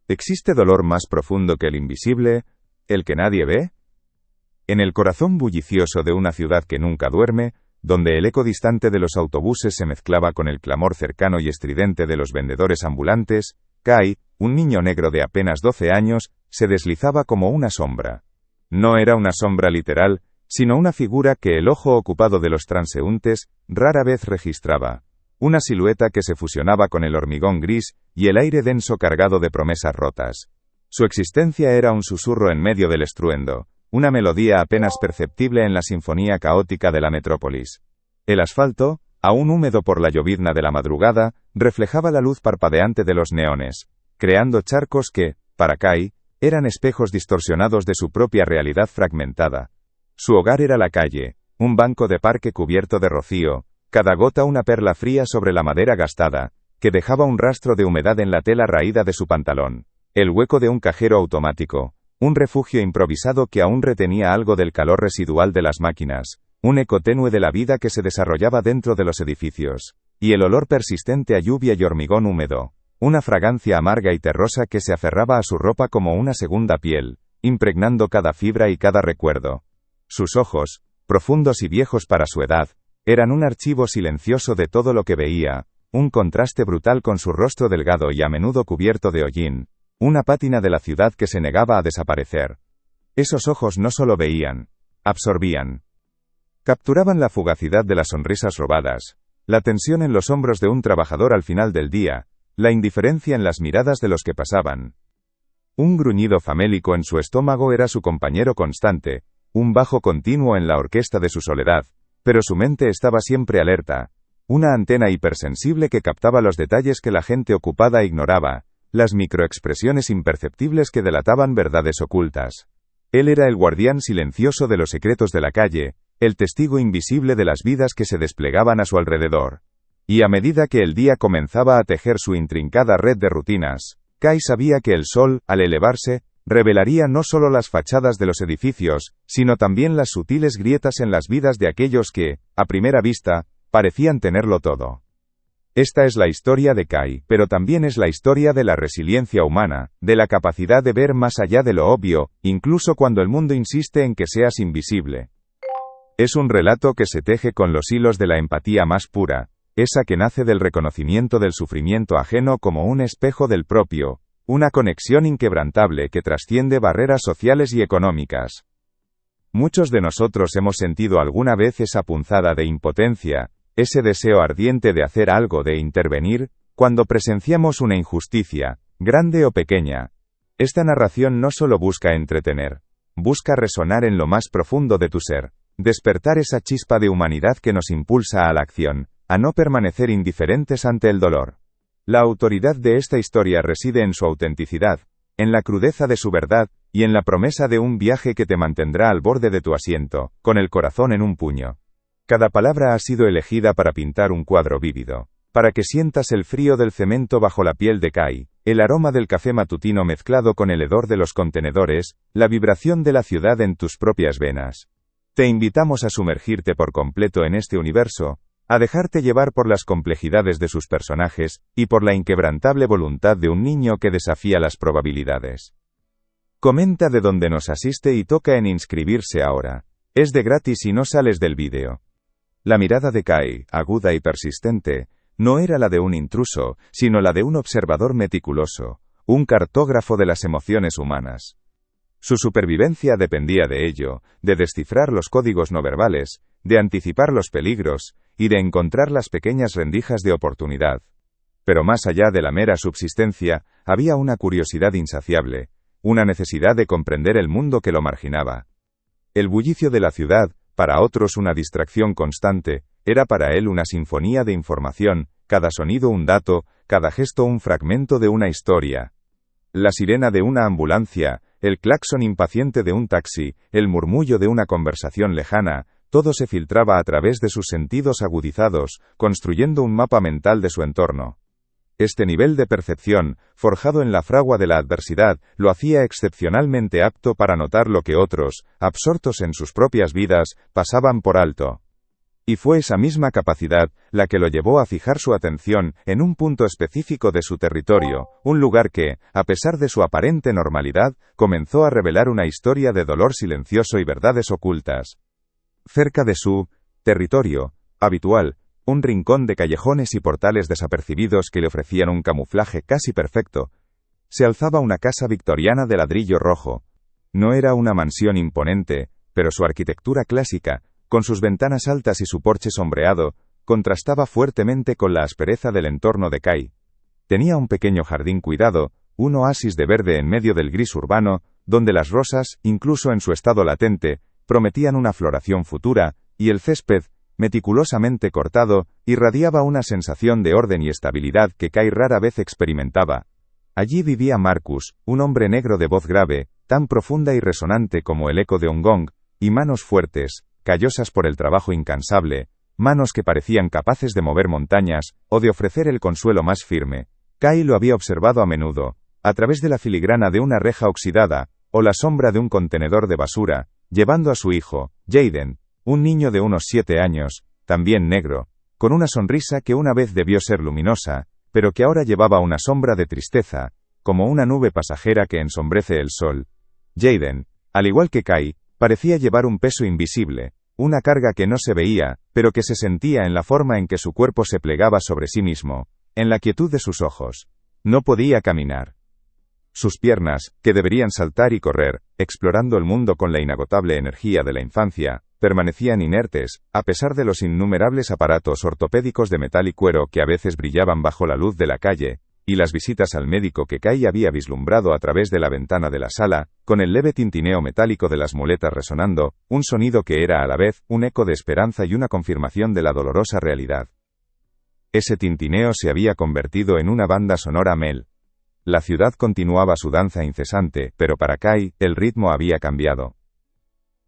¿Existe dolor más profundo que el invisible, el que nadie ve? En el corazón bullicioso de una ciudad que nunca duerme, donde el eco distante de los autobuses se mezclaba con el clamor cercano y estridente de los vendedores ambulantes, Kai, un niño negro de apenas 12 años, se deslizaba como una sombra. No era una sombra literal, sino una figura que el ojo ocupado de los transeúntes rara vez registraba. Una silueta que se fusionaba con el hormigón gris y el aire denso cargado de promesas rotas. Su existencia era un susurro en medio del estruendo, una melodía apenas perceptible en la sinfonía caótica de la metrópolis. El asfalto, aún húmedo por la llovizna de la madrugada, reflejaba la luz parpadeante de los neones, creando charcos que, para Kai, eran espejos distorsionados de su propia realidad fragmentada. Su hogar era la calle, un banco de parque cubierto de rocío, cada gota una perla fría sobre la madera gastada, que dejaba un rastro de humedad en la tela raída de su pantalón, el hueco de un cajero automático, un refugio improvisado que aún retenía algo del calor residual de las máquinas, un eco tenue de la vida que se desarrollaba dentro de los edificios, y el olor persistente a lluvia y hormigón húmedo, una fragancia amarga y terrosa que se aferraba a su ropa como una segunda piel, impregnando cada fibra y cada recuerdo. Sus ojos, profundos y viejos para su edad, eran un archivo silencioso de todo lo que veía, un contraste brutal con su rostro delgado y a menudo cubierto de hollín, una pátina de la ciudad que se negaba a desaparecer. Esos ojos no solo veían, absorbían. Capturaban la fugacidad de las sonrisas robadas, la tensión en los hombros de un trabajador al final del día, la indiferencia en las miradas de los que pasaban. Un gruñido famélico en su estómago era su compañero constante, un bajo continuo en la orquesta de su soledad, pero su mente estaba siempre alerta, una antena hipersensible que captaba los detalles que la gente ocupada ignoraba, las microexpresiones imperceptibles que delataban verdades ocultas. Él era el guardián silencioso de los secretos de la calle, el testigo invisible de las vidas que se desplegaban a su alrededor. Y a medida que el día comenzaba a tejer su intrincada red de rutinas, Kai sabía que el sol, al elevarse, revelaría no solo las fachadas de los edificios, sino también las sutiles grietas en las vidas de aquellos que, a primera vista, parecían tenerlo todo. Esta es la historia de Kai, pero también es la historia de la resiliencia humana, de la capacidad de ver más allá de lo obvio, incluso cuando el mundo insiste en que seas invisible. Es un relato que se teje con los hilos de la empatía más pura, esa que nace del reconocimiento del sufrimiento ajeno como un espejo del propio, una conexión inquebrantable que trasciende barreras sociales y económicas. Muchos de nosotros hemos sentido alguna vez esa punzada de impotencia, ese deseo ardiente de hacer algo, de intervenir, cuando presenciamos una injusticia, grande o pequeña. Esta narración no solo busca entretener, busca resonar en lo más profundo de tu ser, despertar esa chispa de humanidad que nos impulsa a la acción, a no permanecer indiferentes ante el dolor. La autoridad de esta historia reside en su autenticidad, en la crudeza de su verdad, y en la promesa de un viaje que te mantendrá al borde de tu asiento, con el corazón en un puño. Cada palabra ha sido elegida para pintar un cuadro vívido, para que sientas el frío del cemento bajo la piel de Kai, el aroma del café matutino mezclado con el hedor de los contenedores, la vibración de la ciudad en tus propias venas. Te invitamos a sumergirte por completo en este universo, a dejarte llevar por las complejidades de sus personajes, y por la inquebrantable voluntad de un niño que desafía las probabilidades. Comenta de dónde nos asiste y toca en inscribirse ahora. Es de gratis y no sales del vídeo. La mirada de Kai, aguda y persistente, no era la de un intruso, sino la de un observador meticuloso, un cartógrafo de las emociones humanas. Su supervivencia dependía de ello, de descifrar los códigos no verbales, de anticipar los peligros, y de encontrar las pequeñas rendijas de oportunidad. Pero más allá de la mera subsistencia, había una curiosidad insaciable, una necesidad de comprender el mundo que lo marginaba. El bullicio de la ciudad, para otros una distracción constante, era para él una sinfonía de información, cada sonido un dato, cada gesto un fragmento de una historia. La sirena de una ambulancia, el claxon impaciente de un taxi, el murmullo de una conversación lejana, todo se filtraba a través de sus sentidos agudizados, construyendo un mapa mental de su entorno. Este nivel de percepción, forjado en la fragua de la adversidad, lo hacía excepcionalmente apto para notar lo que otros, absortos en sus propias vidas, pasaban por alto. Y fue esa misma capacidad la que lo llevó a fijar su atención en un punto específico de su territorio, un lugar que, a pesar de su aparente normalidad, comenzó a revelar una historia de dolor silencioso y verdades ocultas. Cerca de su territorio habitual, un rincón de callejones y portales desapercibidos que le ofrecían un camuflaje casi perfecto, se alzaba una casa victoriana de ladrillo rojo. No era una mansión imponente, pero su arquitectura clásica, con sus ventanas altas y su porche sombreado, contrastaba fuertemente con la aspereza del entorno de Kai. Tenía un pequeño jardín cuidado, un oasis de verde en medio del gris urbano, donde las rosas, incluso en su estado latente, prometían una floración futura, y el césped, meticulosamente cortado, irradiaba una sensación de orden y estabilidad que Kai rara vez experimentaba. Allí vivía Marcus, un hombre negro de voz grave, tan profunda y resonante como el eco de un gong, y manos fuertes, callosas por el trabajo incansable, manos que parecían capaces de mover montañas, o de ofrecer el consuelo más firme. Kai lo había observado a menudo, a través de la filigrana de una reja oxidada, o la sombra de un contenedor de basura, llevando a su hijo, Jaden, un niño de unos 7 años, también negro, con una sonrisa que una vez debió ser luminosa, pero que ahora llevaba una sombra de tristeza, como una nube pasajera que ensombrece el sol. Jaden, al igual que Kai, parecía llevar un peso invisible, una carga que no se veía, pero que se sentía en la forma en que su cuerpo se plegaba sobre sí mismo, en la quietud de sus ojos. No podía caminar. Sus piernas, que deberían saltar y correr, explorando el mundo con la inagotable energía de la infancia, permanecían inertes, a pesar de los innumerables aparatos ortopédicos de metal y cuero que a veces brillaban bajo la luz de la calle, y las visitas al médico que Kai había vislumbrado a través de la ventana de la sala, con el leve tintineo metálico de las muletas resonando, un sonido que era a la vez un eco de esperanza y una confirmación de la dolorosa realidad. Ese tintineo se había convertido en una banda sonora Mel. La ciudad continuaba su danza incesante, pero para Kai, el ritmo había cambiado.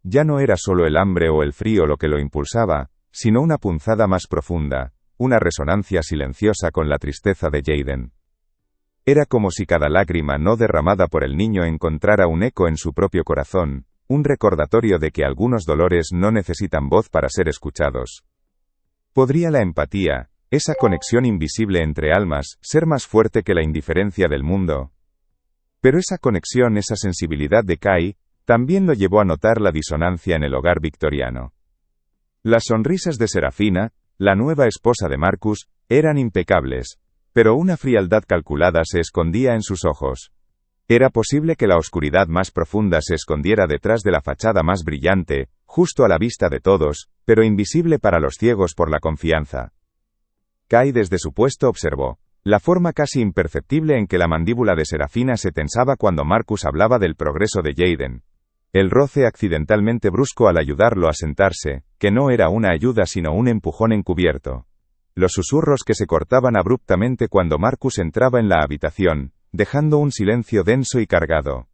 Ya no era solo el hambre o el frío lo que lo impulsaba, sino una punzada más profunda, una resonancia silenciosa con la tristeza de Jaden. Era como si cada lágrima no derramada por el niño encontrara un eco en su propio corazón, un recordatorio de que algunos dolores no necesitan voz para ser escuchados. ¿Podría la empatía, esa conexión invisible entre almas, ser más fuerte que la indiferencia del mundo? Pero esa conexión, esa sensibilidad de Kai, también lo llevó a notar la disonancia en el hogar victoriano. Las sonrisas de Serafina, la nueva esposa de Marcus, eran impecables, pero una frialdad calculada se escondía en sus ojos. Era posible que la oscuridad más profunda se escondiera detrás de la fachada más brillante, justo a la vista de todos, pero invisible para los ciegos por la confianza. Kai desde su puesto observó la forma casi imperceptible en que la mandíbula de Serafina se tensaba cuando Marcus hablaba del progreso de Jaden. El roce accidentalmente brusco al ayudarlo a sentarse, que no era una ayuda sino un empujón encubierto. Los susurros que se cortaban abruptamente cuando Marcus entraba en la habitación, dejando un silencio denso y cargado.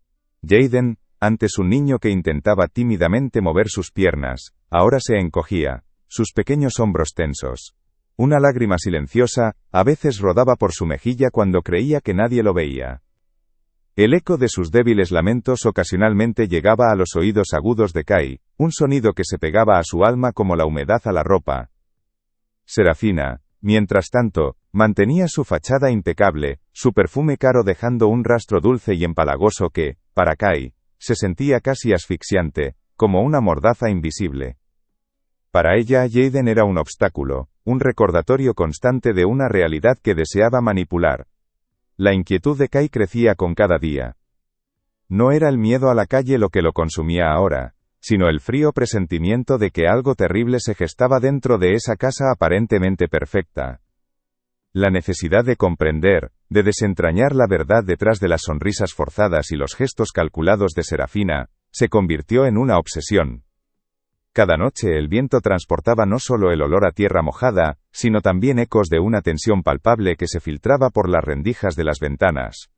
Jaden, antes un niño que intentaba tímidamente mover sus piernas, ahora se encogía, sus pequeños hombros tensos. Una lágrima silenciosa, a veces rodaba por su mejilla cuando creía que nadie lo veía. El eco de sus débiles lamentos ocasionalmente llegaba a los oídos agudos de Kai, un sonido que se pegaba a su alma como la humedad a la ropa. Serafina, mientras tanto, mantenía su fachada impecable, su perfume caro dejando un rastro dulce y empalagoso que, para Kai, se sentía casi asfixiante, como una mordaza invisible. Para ella Jaden era un obstáculo, un recordatorio constante de una realidad que deseaba manipular. La inquietud de Kai crecía con cada día. No era el miedo a la calle lo que lo consumía ahora, sino el frío presentimiento de que algo terrible se gestaba dentro de esa casa aparentemente perfecta. La necesidad de comprender, de desentrañar la verdad detrás de las sonrisas forzadas y los gestos calculados de Serafina, se convirtió en una obsesión. Cada noche el viento transportaba no solo el olor a tierra mojada, sino también ecos de una tensión palpable que se filtraba por las rendijas de las ventanas.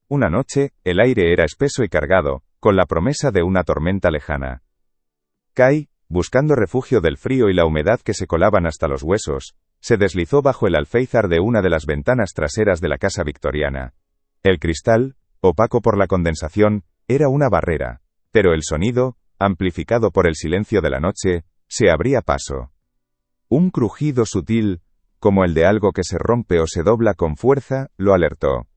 Una noche, el aire era espeso y cargado, con la promesa de una tormenta lejana. Kai, buscando refugio del frío y la humedad que se colaban hasta los huesos, se deslizó bajo el alféizar de una de las ventanas traseras de la casa victoriana. El cristal, opaco por la condensación, era una barrera, pero el sonido, amplificado por el silencio de la noche, se abría paso. Un crujido sutil, como el de algo que se rompe o se dobla con fuerza, lo alertó.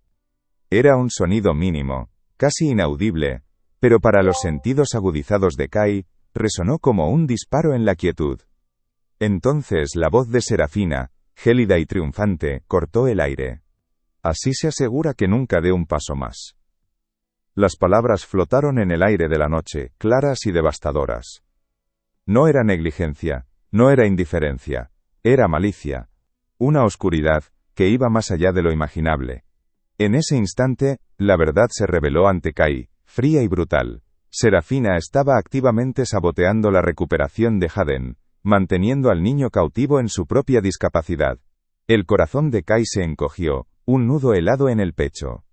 Era un sonido mínimo, casi inaudible, pero para los sentidos agudizados de Kai, resonó como un disparo en la quietud. Entonces la voz de Serafina, gélida y triunfante, cortó el aire. Así se asegura que nunca dé un paso más. Las palabras flotaron en el aire de la noche, claras y devastadoras. No era negligencia, no era indiferencia, era malicia. Una oscuridad, que iba más allá de lo imaginable. En ese instante, la verdad se reveló ante Kai, fría y brutal. Serafina estaba activamente saboteando la recuperación de Haden, manteniendo al niño cautivo en su propia discapacidad. El corazón de Kai se encogió, un nudo helado en el pecho.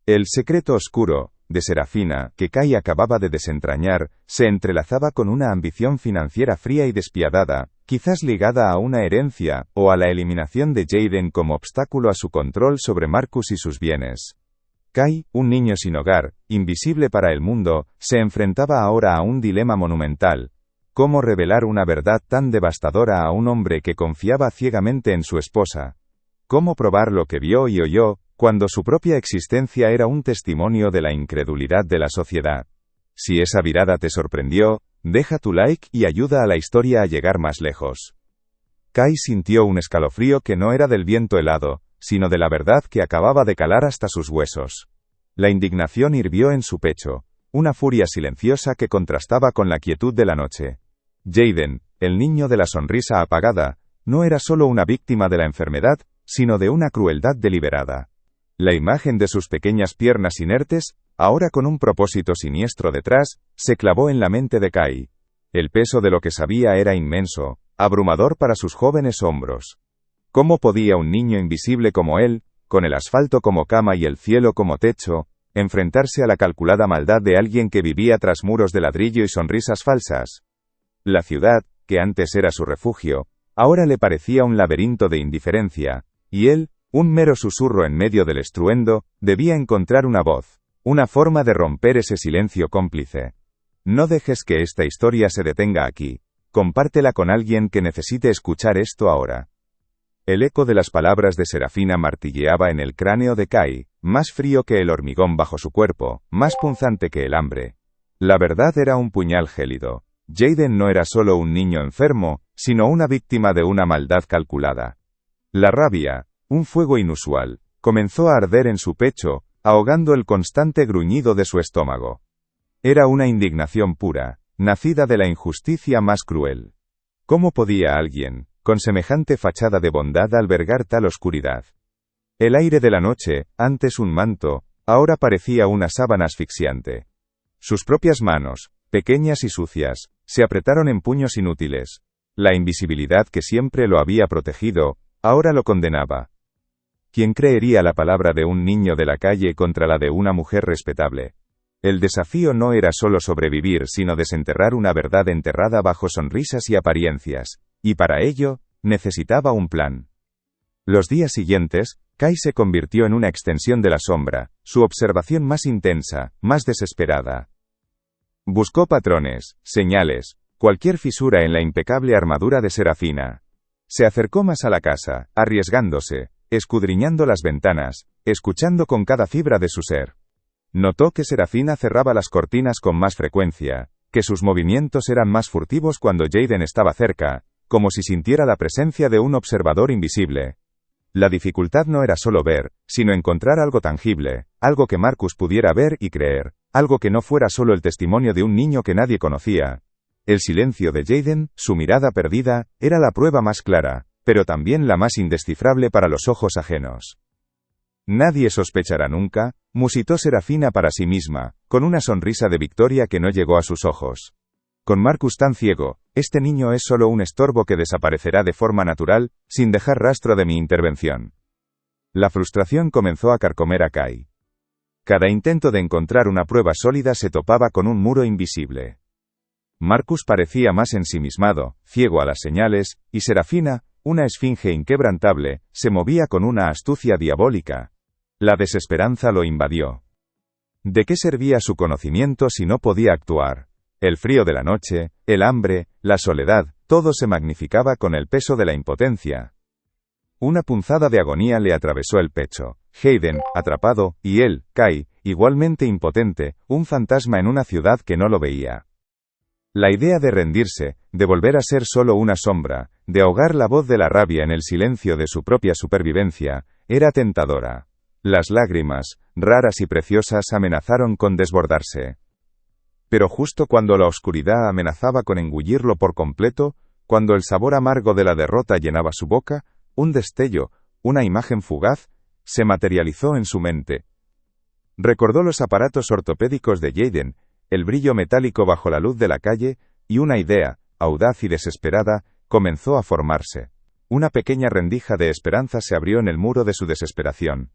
El secreto oscuro, de Serafina, que Kai acababa de desentrañar, se entrelazaba con una ambición financiera fría y despiadada, quizás ligada a una herencia, o a la eliminación de Jaden como obstáculo a su control sobre Marcus y sus bienes. Kai, un niño sin hogar, invisible para el mundo, se enfrentaba ahora a un dilema monumental. ¿Cómo revelar una verdad tan devastadora a un hombre que confiaba ciegamente en su esposa? ¿Cómo probar lo que vio y oyó, cuando su propia existencia era un testimonio de la incredulidad de la sociedad? Si esa virada te sorprendió, deja tu like y ayuda a la historia a llegar más lejos. Kai sintió un escalofrío que no era del viento helado, sino de la verdad que acababa de calar hasta sus huesos. La indignación hirvió en su pecho, una furia silenciosa que contrastaba con la quietud de la noche. Jaden, el niño de la sonrisa apagada, no era solo una víctima de la enfermedad, sino de una crueldad deliberada. La imagen de sus pequeñas piernas inertes, ahora con un propósito siniestro detrás, se clavó en la mente de Kai. El peso de lo que sabía era inmenso, abrumador para sus jóvenes hombros. ¿Cómo podía un niño invisible como él, con el asfalto como cama y el cielo como techo, enfrentarse a la calculada maldad de alguien que vivía tras muros de ladrillo y sonrisas falsas? La ciudad, que antes era su refugio, ahora le parecía un laberinto de indiferencia, y él, un mero susurro en medio del estruendo, debía encontrar una voz, una forma de romper ese silencio cómplice. No dejes que esta historia se detenga aquí. Compártela con alguien que necesite escuchar esto ahora. El eco de las palabras de Serafina martilleaba en el cráneo de Kai, más frío que el hormigón bajo su cuerpo, más punzante que el hambre. La verdad era un puñal gélido. Jaden no era solo un niño enfermo, sino una víctima de una maldad calculada. La rabia, un fuego inusual, comenzó a arder en su pecho, ahogando el constante gruñido de su estómago. Era una indignación pura, nacida de la injusticia más cruel. ¿Cómo podía alguien, con semejante fachada de bondad, albergar tal oscuridad? El aire de la noche, antes un manto, ahora parecía una sábana asfixiante. Sus propias manos, pequeñas y sucias, se apretaron en puños inútiles. La invisibilidad que siempre lo había protegido, ahora lo condenaba. ¿Quién creería la palabra de un niño de la calle contra la de una mujer respetable? El desafío no era solo sobrevivir, sino desenterrar una verdad enterrada bajo sonrisas y apariencias, y para ello, necesitaba un plan. Los días siguientes, Kai se convirtió en una extensión de la sombra, su observación más intensa, más desesperada. Buscó patrones, señales, cualquier fisura en la impecable armadura de Serafina. Se acercó más a la casa, arriesgándose, escudriñando las ventanas, escuchando con cada fibra de su ser. Notó que Serafina cerraba las cortinas con más frecuencia, que sus movimientos eran más furtivos cuando Jaden estaba cerca, como si sintiera la presencia de un observador invisible. La dificultad no era solo ver, sino encontrar algo tangible, algo que Marcus pudiera ver y creer, algo que no fuera solo el testimonio de un niño que nadie conocía. El silencio de Jaden, su mirada perdida, era la prueba más clara, pero también la más indescifrable para los ojos ajenos. Nadie sospechará nunca, musitó Serafina para sí misma, con una sonrisa de victoria que no llegó a sus ojos. Con Marcus tan ciego, este niño es solo un estorbo que desaparecerá de forma natural, sin dejar rastro de mi intervención. La frustración comenzó a carcomer a Kai. Cada intento de encontrar una prueba sólida se topaba con un muro invisible. Marcus parecía más ensimismado, ciego a las señales, y Serafina, una esfinge inquebrantable, se movía con una astucia diabólica. La desesperanza lo invadió. ¿De qué servía su conocimiento si no podía actuar? El frío de la noche, el hambre, la soledad, Todo se magnificaba con el peso de la impotencia. Una punzada de agonía le atravesó el pecho. Hayden, atrapado, y él, Kai, igualmente impotente, un fantasma en una ciudad que no lo veía. La idea de rendirse, de volver a ser solo una sombra, de ahogar la voz de la rabia en el silencio de su propia supervivencia, era tentadora. Las lágrimas, raras y preciosas, amenazaron con desbordarse. Pero justo cuando la oscuridad amenazaba con engullirlo por completo, cuando el sabor amargo de la derrota llenaba su boca, un destello, una imagen fugaz, se materializó en su mente. Recordó los aparatos ortopédicos de Jayden, el brillo metálico bajo la luz de la calle, y una idea, audaz y desesperada, comenzó a formarse. Una pequeña rendija de esperanza se abrió en el muro de su desesperación.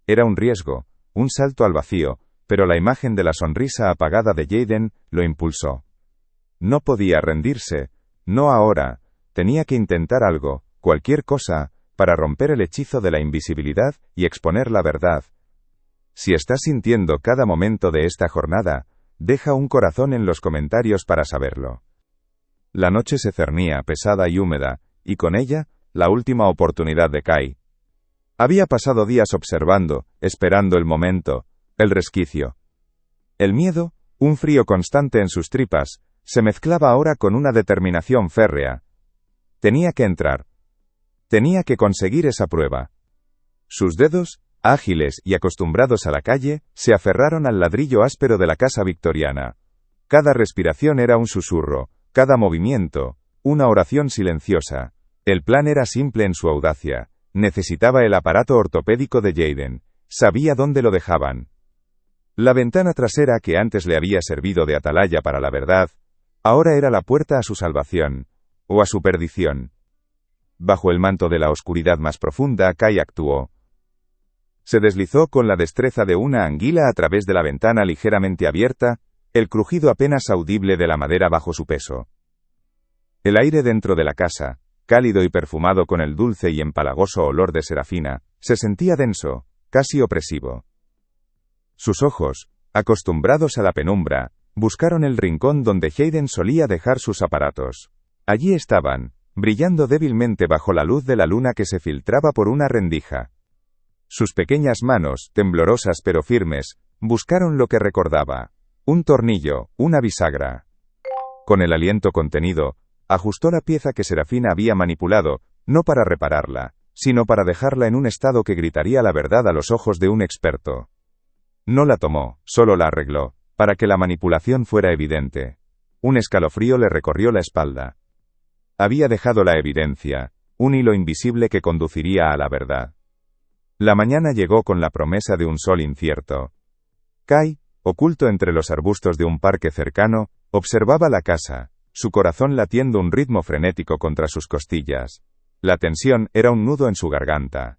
Era un riesgo, un salto al vacío, pero la imagen de la sonrisa apagada de Jayden lo impulsó. No podía rendirse, no ahora, tenía que intentar algo, cualquier cosa, para romper el hechizo de la invisibilidad y exponer la verdad. Si estás sintiendo cada momento de esta jornada, deja un corazón en los comentarios para saberlo. La noche se cernía, pesada y húmeda, y con ella, la última oportunidad de Kai. Había pasado días observando, esperando el momento, el resquicio. El miedo, un frío constante en sus tripas, se mezclaba ahora con una determinación férrea. Tenía que entrar. Tenía que conseguir esa prueba. Sus dedos, ágiles y acostumbrados a la calle, se aferraron al ladrillo áspero de la casa victoriana. Cada respiración era un susurro, cada movimiento, una oración silenciosa. El plan era simple en su audacia. Necesitaba el aparato ortopédico de Jayden. Sabía dónde lo dejaban. La ventana trasera que antes le había servido de atalaya para la verdad, ahora era la puerta a su salvación, o a su perdición. Bajo el manto de la oscuridad más profunda, Kai actuó. Se deslizó con la destreza de una anguila a través de la ventana ligeramente abierta, el crujido apenas audible de la madera bajo su peso. El aire dentro de la casa, cálido y perfumado con el dulce y empalagoso olor de Serafina, se sentía denso, casi opresivo. Sus ojos, acostumbrados a la penumbra, buscaron el rincón donde Hayden solía dejar sus aparatos. Allí estaban, brillando débilmente bajo la luz de la luna que se filtraba por una rendija. Sus pequeñas manos, temblorosas pero firmes, buscaron lo que recordaba. Un tornillo, una bisagra. Con el aliento contenido, ajustó la pieza que Serafina había manipulado, no para repararla, sino para dejarla en un estado que gritaría la verdad a los ojos de un experto. No la tomó, solo la arregló, para que la manipulación fuera evidente. Un escalofrío le recorrió la espalda. Había dejado la evidencia, un hilo invisible que conduciría a la verdad. La mañana llegó con la promesa de un sol incierto. Kai, oculto entre los arbustos de un parque cercano, observaba la casa, su corazón latiendo un ritmo frenético contra sus costillas. La tensión era un nudo en su garganta.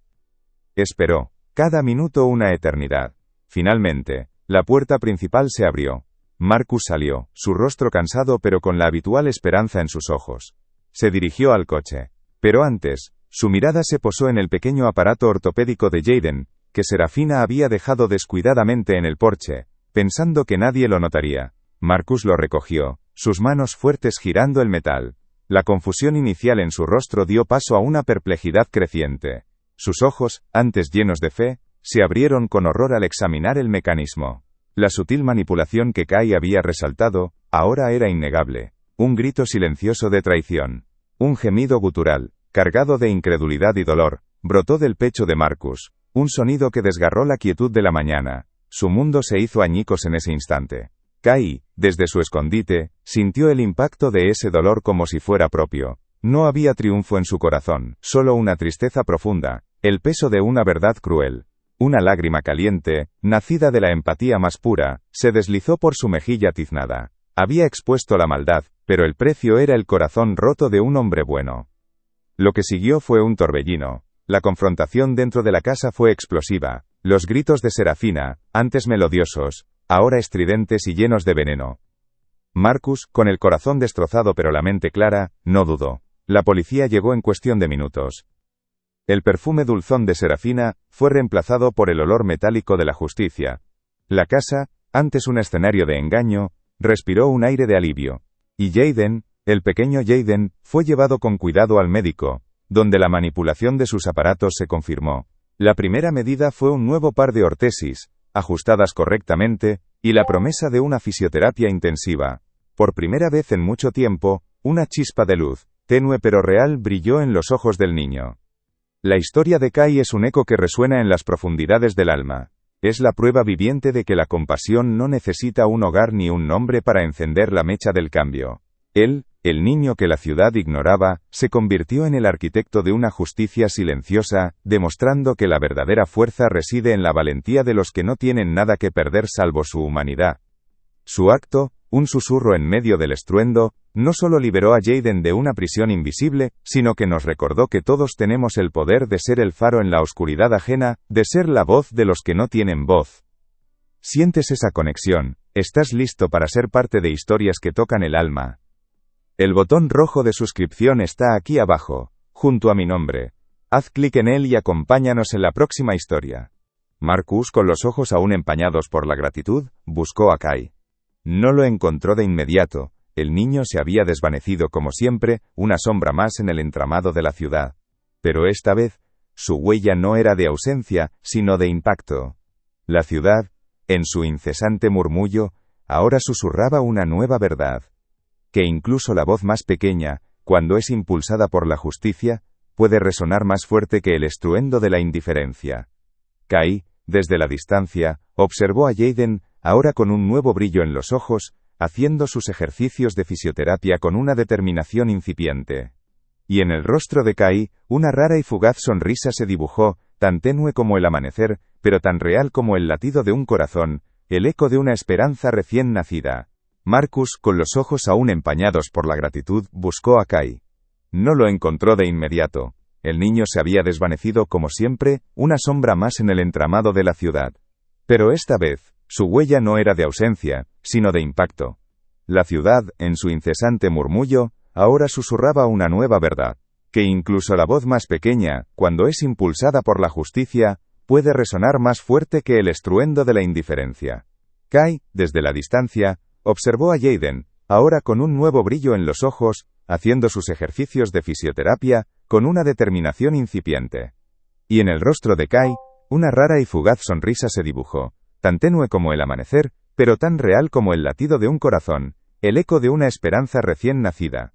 Esperó, cada minuto una eternidad. Finalmente, la puerta principal se abrió. Marcus salió, su rostro cansado pero con la habitual esperanza en sus ojos. Se dirigió al coche. Pero antes, su mirada se posó en el pequeño aparato ortopédico de Jayden, que Serafina había dejado descuidadamente en el porche, pensando que nadie lo notaría. Marcus lo recogió, sus manos fuertes girando el metal. La confusión inicial en su rostro dio paso a una perplejidad creciente. Sus ojos, antes llenos de fe, se abrieron con horror al examinar el mecanismo. La sutil manipulación que Kai había resaltado, ahora era innegable. Un grito silencioso de traición. Un gemido gutural, cargado de incredulidad y dolor, brotó del pecho de Marcus. Un sonido que desgarró la quietud de la mañana. Su mundo se hizo añicos en ese instante. Kai, desde su escondite, sintió el impacto de ese dolor como si fuera propio. No había triunfo en su corazón, solo una tristeza profunda, el peso de una verdad cruel. Una lágrima caliente, nacida de la empatía más pura, se deslizó por su mejilla tiznada. Había expuesto la maldad, pero el precio era el corazón roto de un hombre bueno. Lo que siguió fue un torbellino. La confrontación dentro de la casa fue explosiva. Los gritos de Serafina, antes melodiosos, ahora estridentes y llenos de veneno. Marcus, con el corazón destrozado pero la mente clara, no dudó. La policía llegó en cuestión de minutos. El perfume dulzón de Serafina fue reemplazado por el olor metálico de la justicia. La casa, antes un escenario de engaño, respiró un aire de alivio. Y Jayden, El pequeño Jaden fue llevado con cuidado al médico, donde la manipulación de sus aparatos se confirmó. La primera medida fue un nuevo par de ortesis, ajustadas correctamente, y la promesa de una fisioterapia intensiva. Por primera vez en mucho tiempo, una chispa de luz, tenue pero real, brilló en los ojos del niño. La historia de Kai es un eco que resuena en las profundidades del alma. Es la prueba viviente de que la compasión no necesita un hogar ni un nombre para encender la mecha del cambio. Él, el niño que la ciudad ignoraba, se convirtió en el arquitecto de una justicia silenciosa, demostrando que la verdadera fuerza reside en la valentía de los que no tienen nada que perder salvo su humanidad. Su acto, un susurro en medio del estruendo, no solo liberó a Jaden de una prisión invisible, sino que nos recordó que todos tenemos el poder de ser el faro en la oscuridad ajena, de ser la voz de los que no tienen voz. ¿Sientes esa conexión? ¿Estás listo para ser parte de historias que tocan el alma? El botón rojo de suscripción está aquí abajo, junto a mi nombre. Haz clic en él y acompáñanos en la próxima historia. Marcus, con los ojos aún empañados por la gratitud, buscó a Kai. No lo encontró de inmediato. El niño se había desvanecido como siempre, una sombra más en el entramado de la ciudad. Pero esta vez, su huella no era de ausencia, sino de impacto. La ciudad, en su incesante murmullo, ahora susurraba una nueva verdad. Que incluso la voz más pequeña, cuando es impulsada por la justicia, puede resonar más fuerte que el estruendo de la indiferencia. Kai, desde la distancia, observó a Jaden, ahora con un nuevo brillo en los ojos, haciendo sus ejercicios de fisioterapia con una determinación incipiente. Y en el rostro de Kai, una rara y fugaz sonrisa se dibujó, tan tenue como el amanecer, pero tan real como el latido de un corazón, el eco de una esperanza recién nacida. Marcus, con los ojos aún empañados por la gratitud, buscó a Kai. No lo encontró de inmediato. El niño se había desvanecido como siempre, una sombra más en el entramado de la ciudad. Pero esta vez, su huella no era de ausencia, sino de impacto. La ciudad, en su incesante murmullo, ahora susurraba una nueva verdad, que incluso la voz más pequeña, cuando es impulsada por la justicia, puede resonar más fuerte que el estruendo de la indiferencia. Kai, desde la distancia, observó a Jaden, ahora con un nuevo brillo en los ojos, haciendo sus ejercicios de fisioterapia, con una determinación incipiente. Y en el rostro de Kai, una rara y fugaz sonrisa se dibujó, tan tenue como el amanecer, pero tan real como el latido de un corazón, el eco de una esperanza recién nacida.